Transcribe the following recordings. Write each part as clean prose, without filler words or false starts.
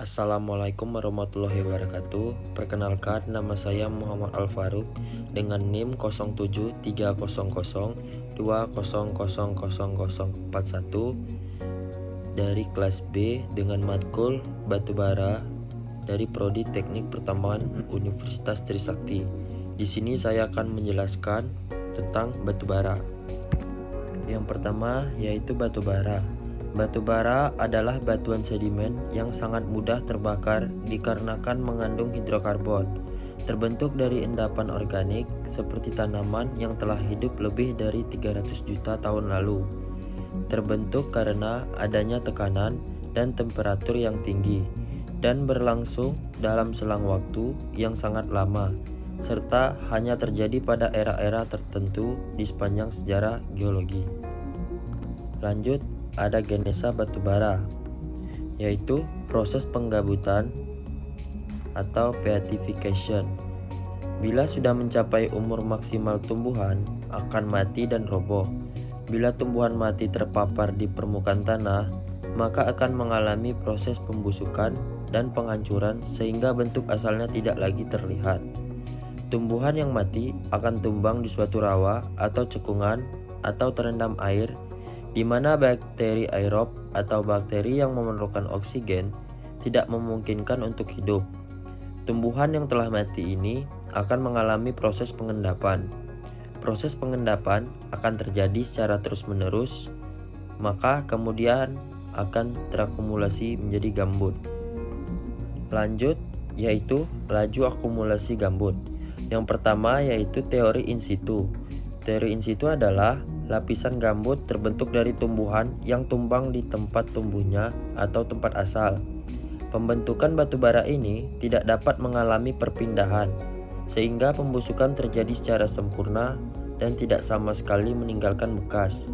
Assalamualaikum warahmatullahi wabarakatuh. Perkenalkan, nama saya Muhammad Al Faruq dengan NIM 073002000041 dari kelas B dengan matkul Batubara dari Prodi Teknik Pertambangan Universitas Trisakti. Di sini saya akan menjelaskan tentang batubara. Yang pertama yaitu batubara. Batubara adalah batuan sedimen yang sangat mudah terbakar dikarenakan mengandung hidrokarbon, terbentuk dari endapan organik seperti tanaman yang telah hidup lebih dari 300 juta tahun lalu. Terbentuk karena adanya tekanan dan temperatur yang tinggi dan berlangsung dalam selang waktu yang sangat lama, serta hanya terjadi pada era-era tertentu di sepanjang sejarah geologi. Lanjut, ada genesa batubara, yaitu proses penggabutan atau beatification. Bila sudah mencapai umur maksimal tumbuhan, akan mati dan roboh. Bila tumbuhan mati terpapar di permukaan tanah, maka akan mengalami proses pembusukan dan penghancuran sehingga bentuk asalnya tidak lagi terlihat. Tumbuhan yang mati akan tumbang di suatu rawa atau cekungan atau terendam air, di mana bakteri aerob atau bakteri yang memerlukan oksigen tidak memungkinkan untuk hidup. Tumbuhan yang telah mati ini akan mengalami proses pengendapan. Proses pengendapan akan terjadi secara terus-menerus, maka kemudian akan terakumulasi menjadi gambut. Lanjut, yaitu laju akumulasi gambut. Yang pertama yaitu teori in situ. Teori in situ adalah lapisan gambut terbentuk dari tumbuhan yang tumbang di tempat tumbuhnya atau tempat asal. Pembentukan batubara ini tidak dapat mengalami perpindahan, sehingga pembusukan terjadi secara sempurna dan tidak sama sekali meninggalkan bekas.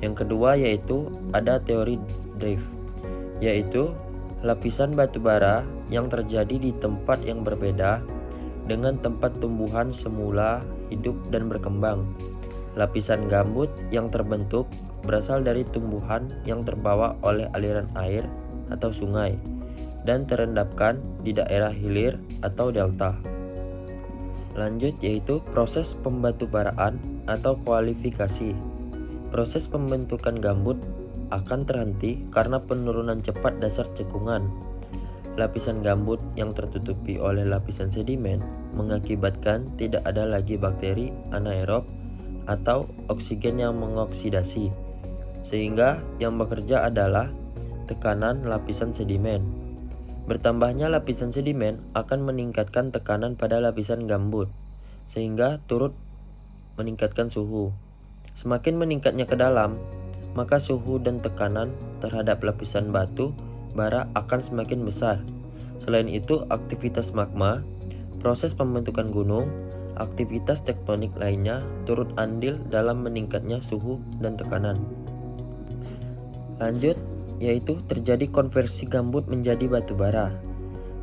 Yang kedua yaitu ada teori drift, yaitu lapisan batubara yang terjadi di tempat yang berbeda dengan tempat tumbuhan semula hidup dan berkembang. Lapisan gambut yang terbentuk berasal dari tumbuhan yang terbawa oleh aliran air atau sungai dan terendapkan di daerah hilir atau delta. Lanjut, yaitu proses pembatubaraan atau kualifikasi. Proses pembentukan gambut akan terhenti karena penurunan cepat dasar cekungan. Lapisan gambut yang tertutupi oleh lapisan sedimen mengakibatkan tidak ada lagi bakteri anaerob atau oksigen yang mengoksidasi, sehingga yang bekerja adalah tekanan lapisan sedimen. Bertambahnya lapisan sedimen akan meningkatkan tekanan pada lapisan gambut, sehingga turut meningkatkan suhu. Semakin meningkatnya ke dalam, maka suhu dan tekanan terhadap lapisan batu bara akan semakin besar. Selain itu, aktivitas magma, proses pembentukan gunung, aktivitas tektonik lainnya turut andil dalam meningkatnya suhu dan tekanan. Lanjut, yaitu terjadi konversi gambut menjadi batubara.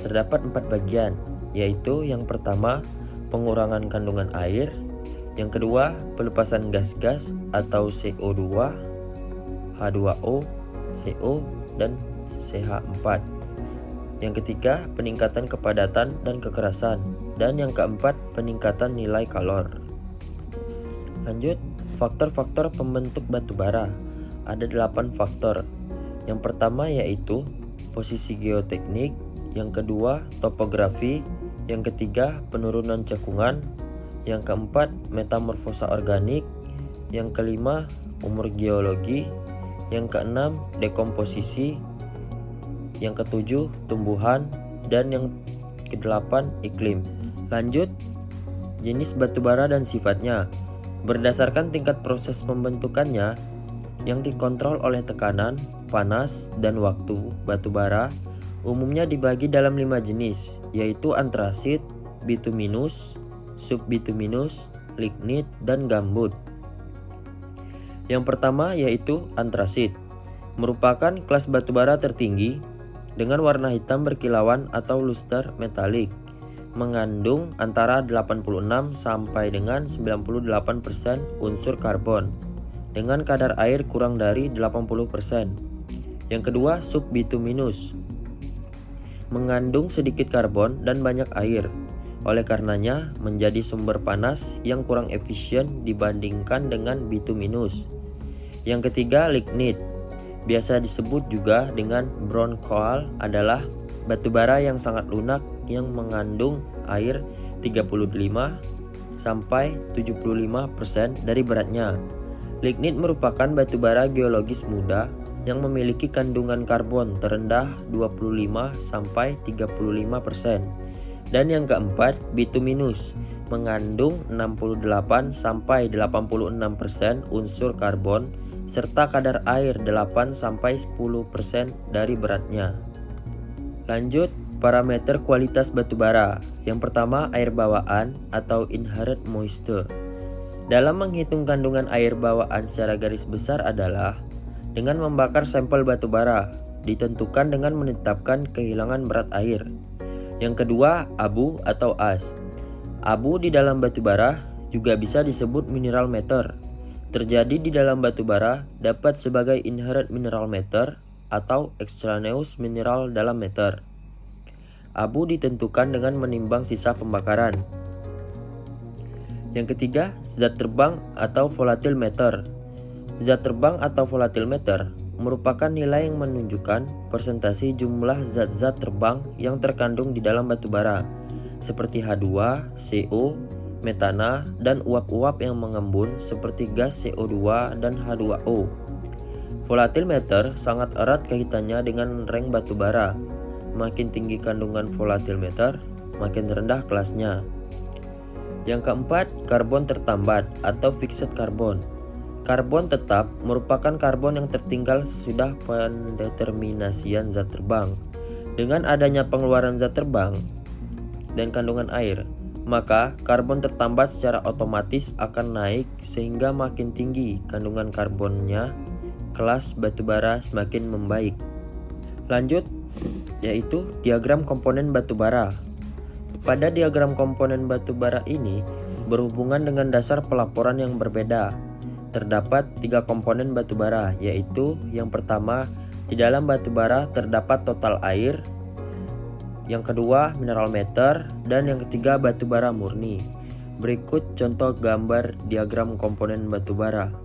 Terdapat 4 bagian, yaitu yang pertama pengurangan kandungan air, yang kedua pelepasan gas-gas atau CO2, H2O, CO, dan CH4. Yang ketiga, peningkatan kepadatan dan kekerasan. Dan yang keempat, peningkatan nilai kalor. Lanjut, faktor-faktor pembentuk batubara. Ada 8 faktor. Yang pertama yaitu posisi geoteknik, yang kedua topografi, yang ketiga penurunan cekungan, yang keempat metamorfosa organik, yang kelima umur geologi, yang keenam dekomposisi, yang ketujuh tumbuhan, dan yang kedelapan iklim. Lanjut, jenis batubara dan sifatnya. Berdasarkan tingkat proses pembentukannya yang dikontrol oleh tekanan, panas, dan waktu, batubara umumnya dibagi dalam 5 jenis, yaitu antrasit, bituminus, subbituminus, lignit, dan gambut. Yang pertama yaitu antrasit, merupakan kelas batubara tertinggi dengan warna hitam berkilauan atau luster metalik, mengandung antara 86 sampai dengan 98% unsur karbon dengan kadar air kurang dari 80%. Yang kedua, subbituminus, mengandung sedikit karbon dan banyak air. Oleh karenanya menjadi sumber panas yang kurang efisien dibandingkan dengan bituminus. Yang ketiga, lignit. Biasa disebut juga dengan brown coal adalah batubara yang sangat lunak yang mengandung air 35 sampai 75% dari beratnya. Lignit merupakan batubara geologis muda yang memiliki kandungan karbon terendah 25 sampai 35%. Dan yang keempat, bituminus mengandung 68 sampai 86% unsur karbon serta kadar air 8 sampai 10% dari beratnya. Lanjut, parameter kualitas batubara. Yang pertama, air bawaan atau inherent moisture. Dalam menghitung kandungan air bawaan secara garis besar adalah dengan membakar sampel batubara, ditentukan dengan menetapkan kehilangan berat air. Yang kedua, abu atau as. Abu di dalam batubara juga bisa disebut mineral matter. Terjadi di dalam batubara dapat sebagai inherent mineral matter atau extraneous mineral dalam matter. Abu ditentukan dengan menimbang sisa pembakaran. Yang ketiga, zat terbang atau volatile matter. Zat terbang atau volatile matter merupakan nilai yang menunjukkan persentase jumlah zat-zat terbang yang terkandung di dalam batubara, seperti H2, CO, metana, dan uap-uap yang mengembun seperti gas CO2 dan H2O. Volatile matter sangat erat kaitannya dengan rank batubara. Makin tinggi kandungan volatile matter, makin rendah kelasnya. Yang keempat, karbon tertambat atau fixed carbon. Karbon tetap merupakan karbon yang tertinggal sesudah pendeterminasian zat terbang. Dengan adanya pengeluaran zat terbang dan kandungan air, maka karbon tertambat secara otomatis akan naik sehingga makin tinggi kandungan karbonnya, kelas batubara semakin membaik. Lanjut, yaitu diagram komponen batubara. Pada diagram komponen batubara ini berhubungan dengan dasar pelaporan yang berbeda. Terdapat 3 komponen batubara, yaitu yang pertama, di dalam batubara terdapat total air, yang kedua mineral matter, dan yang ketiga batubara murni. Berikut contoh gambar diagram komponen batubara.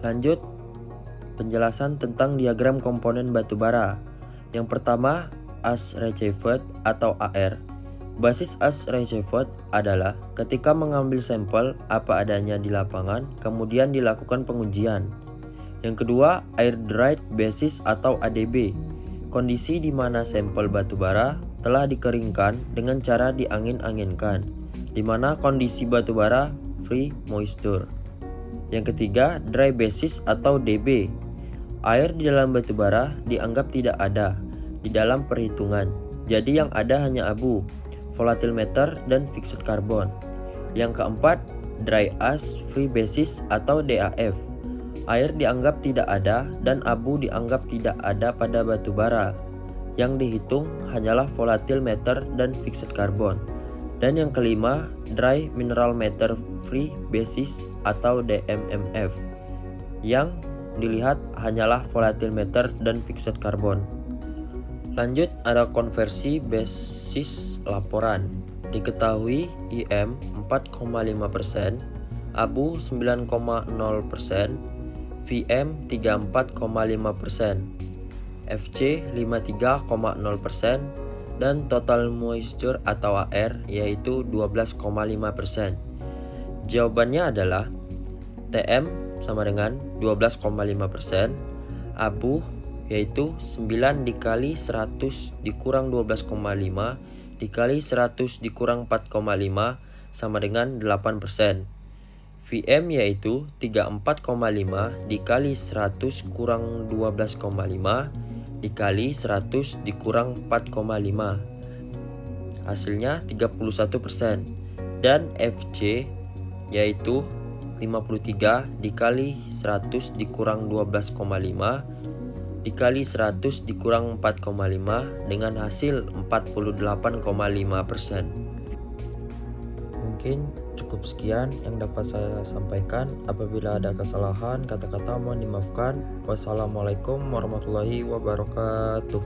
Lanjut, penjelasan tentang diagram komponen batubara. Yang pertama, as Rutherford atau AR. Basis as Rutherford adalah ketika mengambil sampel apa adanya di lapangan, kemudian dilakukan pengujian. Yang kedua, air dried basis atau ADB. Kondisi di mana sampel batubara telah dikeringkan dengan cara diangin-anginkan, di mana kondisi batubara free moisture. Yang ketiga, dry basis atau DB. Air di dalam batubara dianggap tidak ada di dalam perhitungan. Jadi yang ada hanya abu, volatile matter, dan fixed carbon. Yang keempat, dry as free basis atau DAF. Air dianggap tidak ada dan abu dianggap tidak ada pada batubara. Yang dihitung hanyalah volatile matter dan fixed carbon. Dan yang kelima, dry mineral matter free basis atau DMMF. Yang dilihat hanyalah volatile matter dan fixed carbon. Lanjut, ada konversi basis laporan. Diketahui IM 4,5%, abu 9,0%, VM 34,5%, FC 53,0%, dan total moisture atau AR yaitu 12,5%. Jawabannya adalah TM sama dengan 12,5%, abu yaitu 9 dikali 100 dikurang 12,5 dikali 100 dikurang 4,5 sama dengan 8%. VM yaitu 34,5 dikali 100 kurang 12,5 dikali 100 dikurang 4,5. Hasilnya 31%. Dan FC yaitu 53 dikali 100 dikurang 12,5 dikali 100 dikurang 4,5 dengan hasil 48,5%. Mungkin cukup sekian yang dapat saya sampaikan. Apabila ada kesalahan kata-kata mohon dimaafkan. Wassalamualaikum warahmatullahi wabarakatuh.